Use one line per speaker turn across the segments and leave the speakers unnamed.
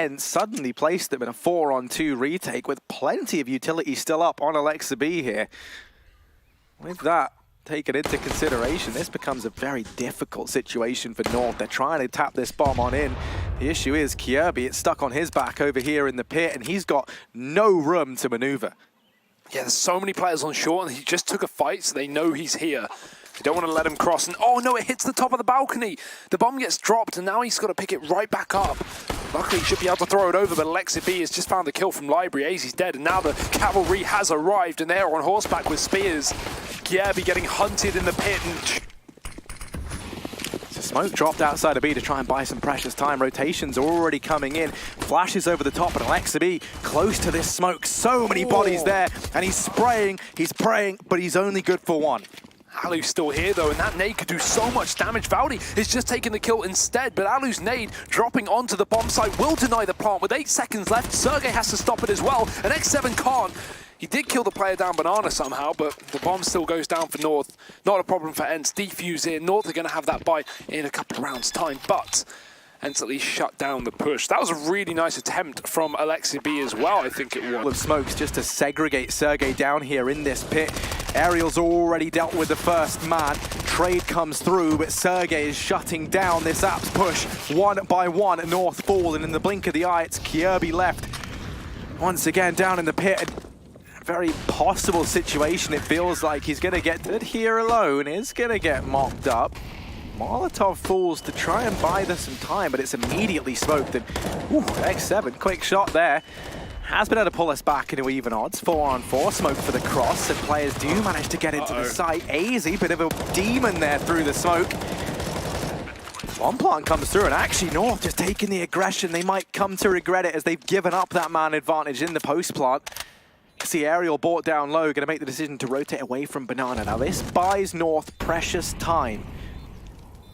ENCE suddenly placed them in a 4-on-2 retake with plenty of utility still up on Alexa B here. With that taken into consideration, this becomes a very difficult situation for North. They're trying to tap this bomb on in. The issue is Kirby, it's stuck on his back over here in the pit, and he's got no room to maneuver.
Yeah, there's so many players on short, and he just took a fight, so they know he's here. They don't want to let him cross, and oh no, it hits the top of the balcony. The bomb gets dropped, and now he's got to pick it right back up. Luckily, he should be able to throw it over, but Alexa B has just found the kill from Library. AZ's dead, and now the cavalry has arrived, and they are on horseback with spears. Kirby getting hunted in the pit, and
so smoke dropped outside of B to try and buy some precious time. Rotations are already coming in. Flashes over the top, and Alexa B close to this smoke. So many bodies there, and he's spraying, he's praying, but he's only good for one.
Alu's still here though, and that nade could do so much damage. Valdi is just taking the kill instead, but Alu's nade dropping onto the bomb site will deny the plant. With 8 seconds left, sergej has to stop it as well, and X7 can't. He did kill the player down Banana somehow, but the bomb still goes down for North. Not a problem for ENCE. Defuse here. North are going to have that bite in a couple of rounds' time, but ENCE at least shut down the push. That was a really nice attempt from Alexa B as well, I think it was.
Of smokes just to segregate sergej down here in this pit. Aerial's already dealt with the first man. Trade comes through, but sergej is shutting down this Apps push one by one. North fall, and in the blink of the eye, it's Kirby left. Once again down in the pit. Very possible situation. It feels like he's going to get it here alone. Is going to get mopped up. Molotov falls to try and buy them some time, but it's immediately smoked. And X7, quick shot there. Has been able to us back into even odds. 4-on-4, smoke for the cross, and players do manage to get into the site. AZ, bit of a demon there through the smoke. One plant comes through, and actually North just taking the aggression. They might come to regret it as they've given up that man advantage in the post plant. See Aerial brought down low, going to make the decision to rotate away from Banana. Now this buys North precious time.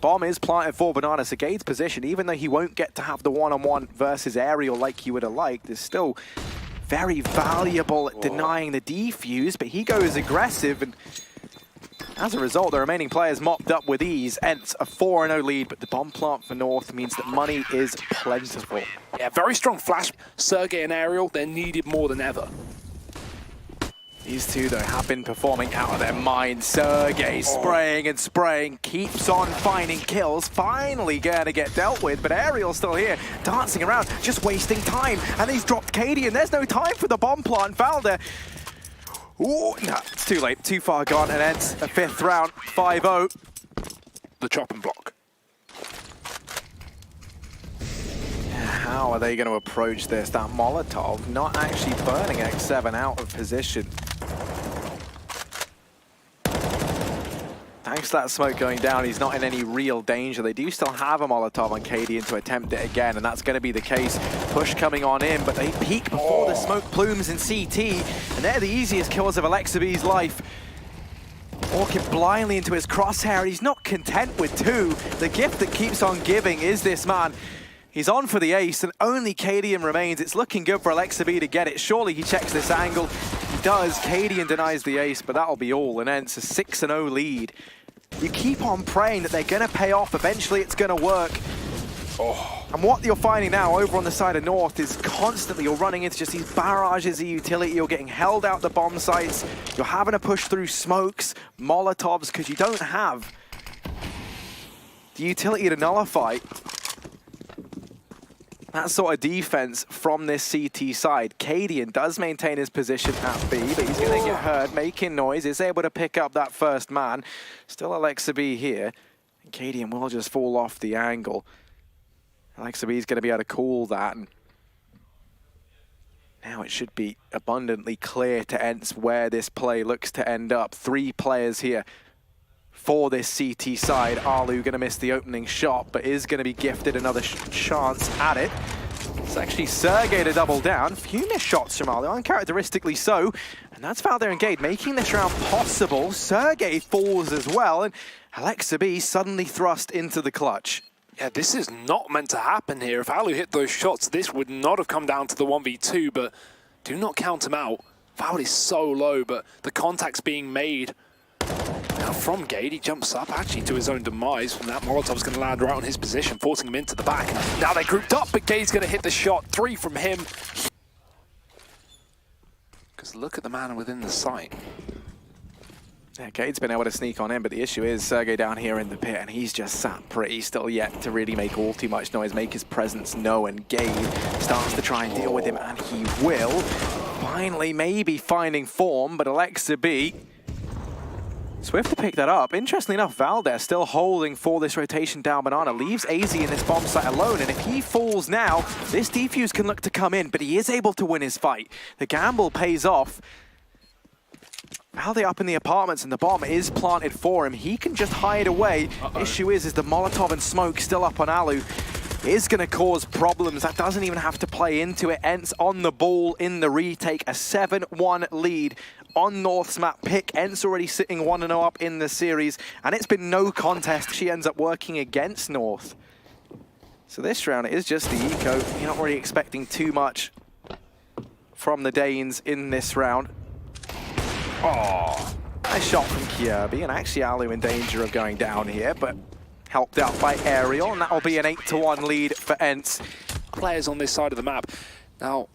Bomb is planted for Banana, so Gade's position, even though he won't get to have the one-on-one versus Aerial like he would have liked, is still very valuable at denying the defuse, but he goes aggressive, and as a result, the remaining players mopped up with ease. ENCE a 4-0 lead, but the bomb plant for North means that money is plentiful.
Yeah, very strong flash. sergej and Aerial, they're needed more than ever.
These two, though, have been performing out of their minds. sergej spraying and spraying, keeps on finding kills, finally gonna get dealt with, but Aerial's still here, dancing around, just wasting time, and he's dropped Katie, and there's no time for the bomb plant. Valda, ooh, no, it's too late, too far gone, and ends a 5th round, 5-0.
The chop and block.
How are they going to approach this? That Molotov not actually burning X7 out of position. Thanks to that smoke going down, he's not in any real danger. They do still have a Molotov on KD to attempt it again, and that's going to be the case. Push coming on in, but they peek before the smoke plumes in CT, and they're the easiest kills of Alexa B's life. Walking blindly into his crosshair, he's not content with 2. The gift that keeps on giving is this man. He's on for the ace, and only Cadian remains. It's looking good for Alexa B to get it. Surely he checks this angle. He does. Cadian denies the ace, but that'll be all. And ENCE a 6-0 lead. You keep on praying that they're going to pay off. Eventually it's going to work. And what you're finding now over on the side of North is constantly you're running into just these barrages of utility. You're getting held out the bomb sites. You're having to push through smokes, Molotovs, because you don't have the utility to nullify that sort of defense from this CT side. Cadian does maintain his position at B, but he's going to get heard, making noise. Is able to pick up that first man. Still Alexa B here. And Cadian will just fall off the angle. Alexa B is going to be able to call that. And now it should be abundantly clear to ENCE where this play looks to end up. 3 players here for this CT side. Alu going to miss the opening shot, but is going to be gifted another chance at it. It's actually sergej to double down. A few missed shots from Alu, uncharacteristically so. And that's Valder and Gade making this round possible. sergej falls as well, and Alexa B suddenly thrust into the clutch.
Yeah, this is not meant to happen here. If Alu hit those shots, this would not have come down to the 1v2, but do not count him out. Valde is so low, but the contact's being made. Now from Gade. He jumps up actually to his own demise, and that Molotov's going to land right on his position, forcing him into the back. Now they're grouped up, but Gade's going to hit the shot. 3 from him. Because look at the man within the sight.
Yeah, Gade's been able to sneak on in, but the issue is csgo down here in the pit, and he's just sat pretty still yet to really make all too much noise, make his presence known. Gade starts to try and deal with him, and he will. Finally, maybe finding form, but Alexa B swift to pick that up. Interestingly enough, Valdez still holding for this rotation down Banana, leaves AZ in this bomb site alone, and if he falls now, this defuse can look to come in, but he is able to win his fight. The gamble pays off. Valde up in the apartments, and the bomb is planted for him. He can just hide away. Issue is the Molotov and smoke still up on Alu is going to cause problems. That doesn't even have to play into it. ENCE on the ball in the retake. A 7-1 lead on North's map pick. ENCE already sitting 1-0 up in the series, and it's been no contest. She ends up working against North. So this round, it is just the eco. You're not really expecting too much from the Danes in this round. Oh, nice shot from Kirby, and actually Alu in danger of going down here, but helped out by Aerial, and that will be an 8-1 lead for ENCE.
Players on this side of the map. Now,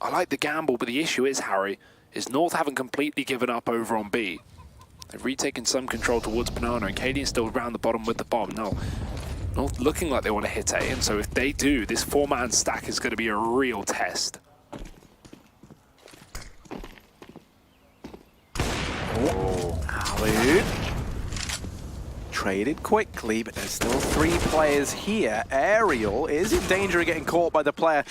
I like the gamble, but the issue is, Harry, is North haven't completely given up over on B. They've retaken some control towards Banana, and Cadian's still around the bottom with the bomb. Now, North looking like they want to hit A, and so if they do, this 4-man stack is going to be a real test.
Alu traded quickly, but there's still 3 players here. Aerial is in danger of getting caught by the player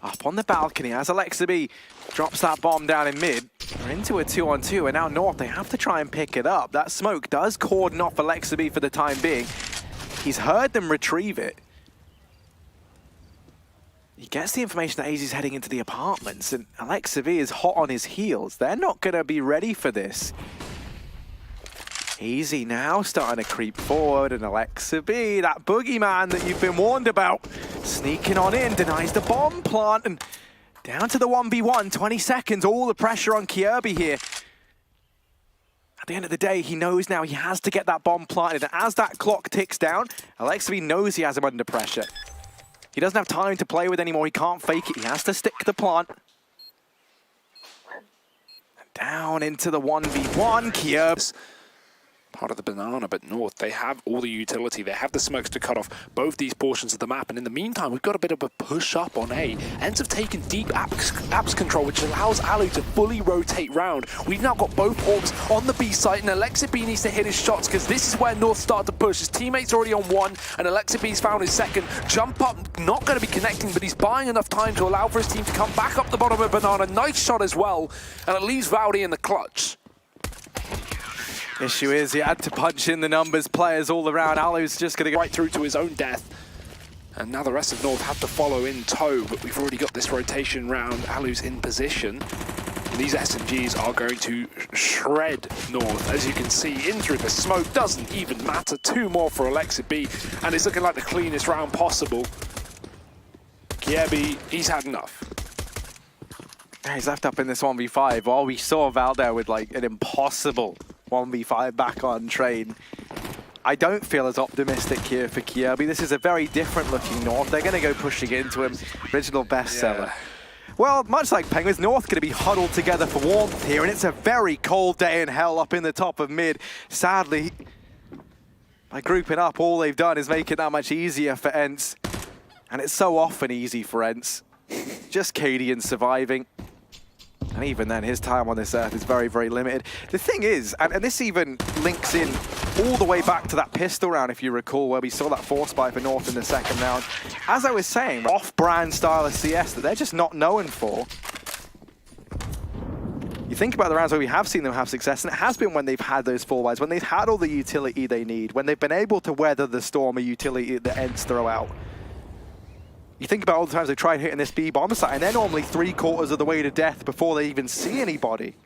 up on the balcony as Alexa B drops that bomb down in mid. They're into a 2-on-2, and now North, they have to try and pick it up. That smoke does cordon off Alexa B for the time being. He's heard them retrieve it. He gets the information that AZ's heading into the apartments, and Alexa B is hot on his heels. They're not going to be ready for this. AZ now starting to creep forward, and Alexa B, that boogeyman that you've been warned about, sneaking on in, denies the bomb plant, and down to the 1v1, 20 seconds, all the pressure on Kirby here. At the end of the day, he knows now he has to get that bomb planted, and as that clock ticks down, Alexa B knows he has him under pressure. He doesn't have time to play with anymore, he can't fake it, he has to stick the plant. And down into the 1v1, Kirby.
Part of the Banana, but North, they have all the utility. They have the smokes to cut off both these portions of the map, and in the meantime, we've got a bit of a push up on A. ENCE have taken deep apps control, which allows Alu to fully rotate round. We've now got both orbs on the B site, and Alexa B needs to hit his shots, because this is where North start to push. His teammate's already on 1, and Alexa B's found his second. Jump up, not going to be connecting, but he's buying enough time to allow for his team to come back up the bottom of Banana. Nice shot as well, and it leaves Valde in the clutch.
Issue is he had to punch in the numbers, players all around. Alu's just going to go
right through to his own death. And now the rest of North have to follow in tow, but we've already got this rotation round. Alu's in position. And these SMGs are going to shred North. As you can see, in through the smoke, doesn't even matter. 2 more for Alexa B, and it's looking like the cleanest round possible. Kirby, he's had enough.
He's left up in this 1v5. While we saw Valde with like an impossible 1v5 back on train, I don't feel as optimistic here for Kirby. This is a very different looking North. They're going to go pushing into him. Original bestseller. Yeah. Well, much like Penguins, North going to be huddled together for warmth here, and it's a very cold day in hell up in the top of mid. Sadly, by grouping up, all they've done is make it that much easier for ENCE. And it's so often easy for ENCE. Just Cadian surviving. And even then, his time on this earth is very, very limited. The thing is, and this even links in all the way back to that pistol round, if you recall, where we saw that force spy for North in the second round. As I was saying, off-brand style of CS that they're just not known for. You think about the rounds where we have seen them have success, and it has been when they've had those 4-wides, when they've had all the utility they need, when they've been able to weather the storm of utility that ENCE throw out. You think about all the times they've tried hitting this B bomb site, and they're normally 3/4 of the way to death before they even see anybody.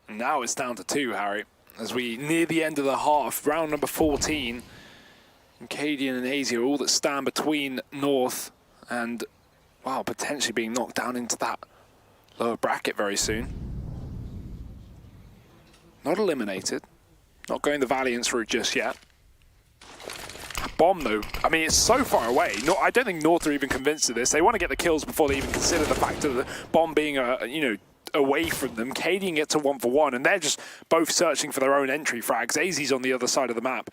Now it's down to 2, Harry, as we near the end of the half, round number 14. And Cadian and AZ are all that stand between North and, well, potentially being knocked down into that lower bracket very soon. Not eliminated. Not going the Valiance route just yet. Bomb, though, I mean, it's so far away. No, I don't think North are even convinced of this. They want to get the kills before they even consider the fact of the bomb being, away from them. KDing it to 1-for-1, and they're just both searching for their own entry frags. AZ's on the other side of the map.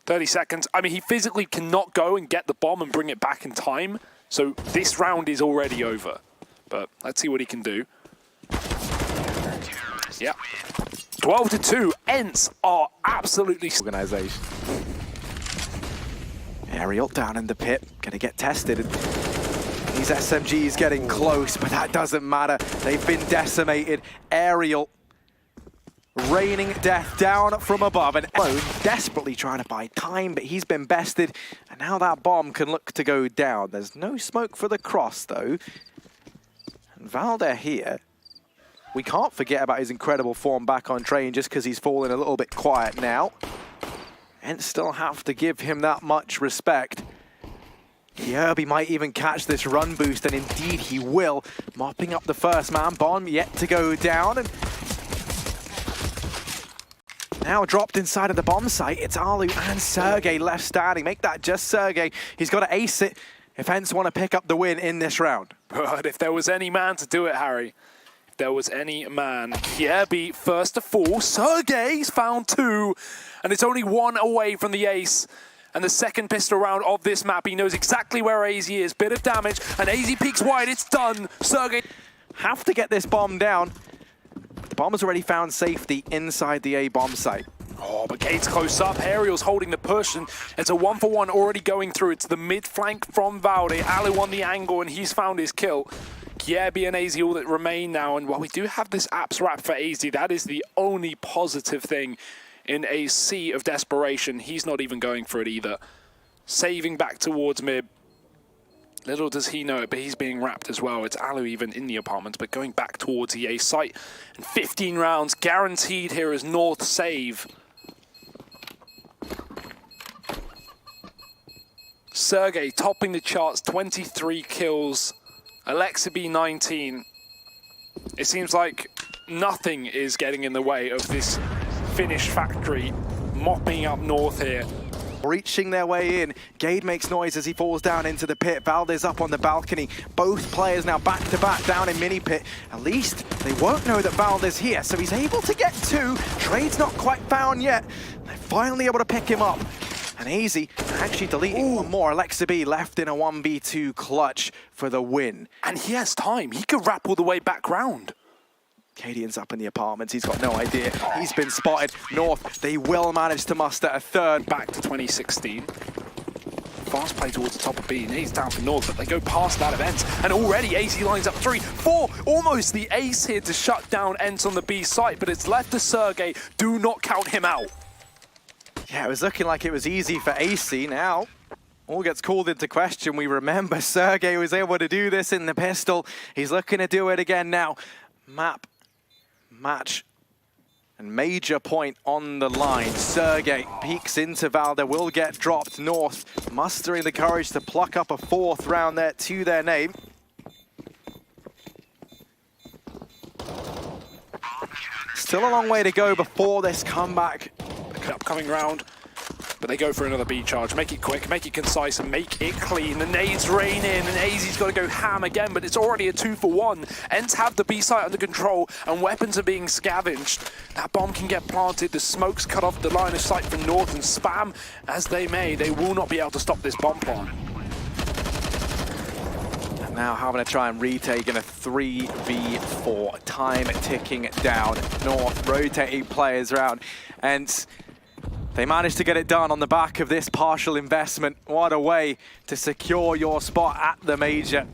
30 seconds. I mean, he physically cannot go and get the bomb and bring it back in time. So this round is already over. But let's see what he can do. Yeah. 12-2. ENCE are absolutely...
Organization. Aerial down in the pit. Gonna get tested. These SMGs getting close, but that doesn't matter. They've been decimated. Aerial raining death down from above, and Alone desperately trying to buy time, but he's been bested, and now that bomb can look to go down. There's no smoke for the cross, though. And Valder here, we can't forget about his incredible form back on train just because he's fallen a little bit quiet now. And still have to give him that much respect. Yerby might even catch this run boost, and indeed he will. Mopping up the first man, bomb yet to go down, and now dropped inside of the bomb site. It's Alu and Sergey left standing. Make that just Sergey. He's got to ace it if ENCE want to pick up the win in this round.
But if there was any man to do it, Harry, if there was any man, Yerby first to fall. Sergey's found 2, and it's only 1 away from the ace. And the second pistol round of this map, he knows exactly where AZ is. Bit of damage, and AZ peeks wide. It's done. Sergey
have to get this bomb down. The bomb has already found safety inside the A bomb site.
Oh, but Gate's close up. Aerial's holding the push, and it's a 1-for-1 already going through. It's the mid flank from Valde. Alu on the angle, and he's found his kill. Yerby and AZ all that remain now, and while we do have this apps wrap for AZ, that is the only positive thing. In a sea of desperation, he's not even going for it either. Saving back towards mid. Little does he know it, but he's being wrapped as well. It's Alu even in the apartment, but going back towards EA site. And 15 rounds guaranteed here as North save. Sergey topping the charts, 23 kills. Alexa B 19. It seems like nothing is getting in the way of this Finnish factory mopping up North here.
Reaching their way in. Gade makes noise as he falls down into the pit. Valde's up on the balcony. Both players now back to back down in mini pit. At least they won't know that Valde's here, so he's able to get 2. Trade's not quite found yet. They're finally able to pick him up. And AZ actually deleting one more. Alexa B left in a 1v2 clutch for the win.
And he has time. He could wrap all the way back round.
Cadian's up in the apartments. He's got no idea. He's been spotted. North, they will manage to muster a third.
Back to 2016. Fast play towards the top of B. He's down for North, but they go past that of ENCE. And already AZ lines up 3, 4. Almost the ace here to shut down ENCE on the B site, but it's left to Sergey. Do not count him out.
Yeah, it was looking like it was easy for AC. Now all gets called into question. We remember Sergey was able to do this in the pistol. He's looking to do it again now. Map, match, and major point on the line. Sergey peeks into Valde, will get dropped. North mustering the courage to pluck up a 4th round there to their name. Still a long way to go before this comeback.
Upcoming round, but they go for another B charge. Make it quick, make it concise, and make it clean. The nades rain in, and AZ's got to go ham again, but it's already a 2-for-1. ENCE have the B site under control, and weapons are being scavenged. That bomb can get planted, the smoke's cut off the line of sight from North, and spam as they may, they will not be able to stop this bomb plant.
And now having to try and retake in a 3v4. Time ticking down. North rotating players around, and they managed to get it done on the back of this partial investment. What a way to secure your spot at the major.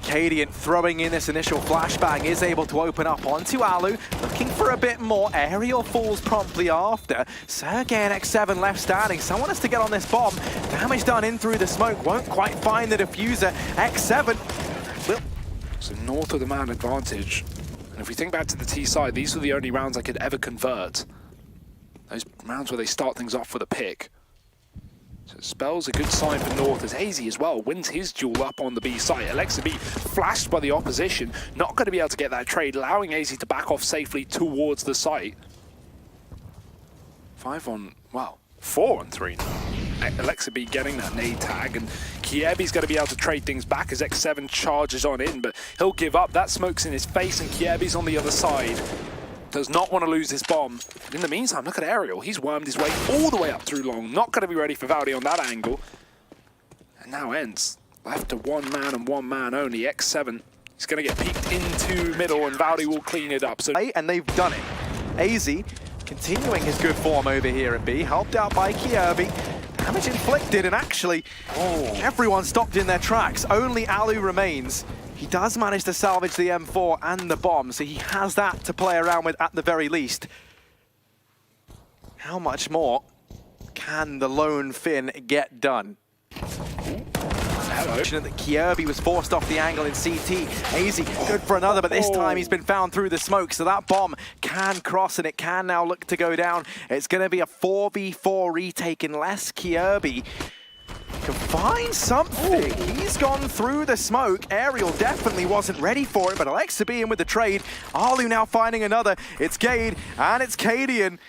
Cadian throwing in this initial flashbang is able to open up onto Alu, looking for a bit more. Aerial falls promptly after. Sergey and X7 left standing. Someone has to get on this bomb. Damage done in through the smoke. Won't quite find the diffuser. X7 will...
So North with the man advantage. And if we think back to the T side, these were the only rounds I could ever convert. Those rounds where they start things off with a pick. So spells a good sign for North as Hazy as well wins his duel up on the B site. Alexa B flashed by the opposition, not going to be able to get that trade, allowing Hazy to back off safely towards the site. 4 on 3 now. Alexa B getting that nade tag, and Kiebi's going to be able to trade things back as X7 charges on in, but he'll give up. That smoke's in his face, and Kiebi's on the other side. Does not want to lose this bomb. But in the meantime, look at Aerial. He's wormed his way all the way up through long. Not going to be ready for Valdi on that angle. And now ENCE left to one man and one man only. X7 is going to get peeked into middle, and Valdi will clean it up. So,
and they've done it. AZ continuing his good form over here at B, helped out by Kiebi. Damage inflicted, and actually, everyone stopped in their tracks. Only Alu remains. He does manage to salvage the M4 and the bomb, so he has that to play around with at the very least. How much more can the lone Finn get done? Fortunate that Kiebi was forced off the angle in CT. AZ good for another, but this time he's been found through the smoke, so that bomb can cross and it can now look to go down. It's going to be a 4v4 retake unless Kiebi can find something. He's gone through the smoke. Aerial definitely wasn't ready for it, but Alexa B in with the trade. Alu now finding another. It's Gade and it's Cadian.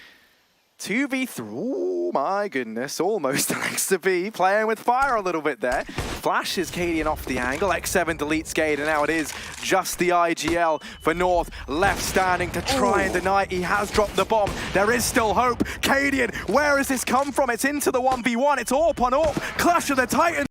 2v3, oh my goodness, almost Alexa B playing with fire a little bit there. Flashes Cadian off the angle, X7 deletes Gade, and now it is just the IGL for North, left standing to try and deny. He has dropped the bomb, there is still hope. Cadian, where has this come from? It's into the 1v1, it's AWP on AWP, Clash of the Titans.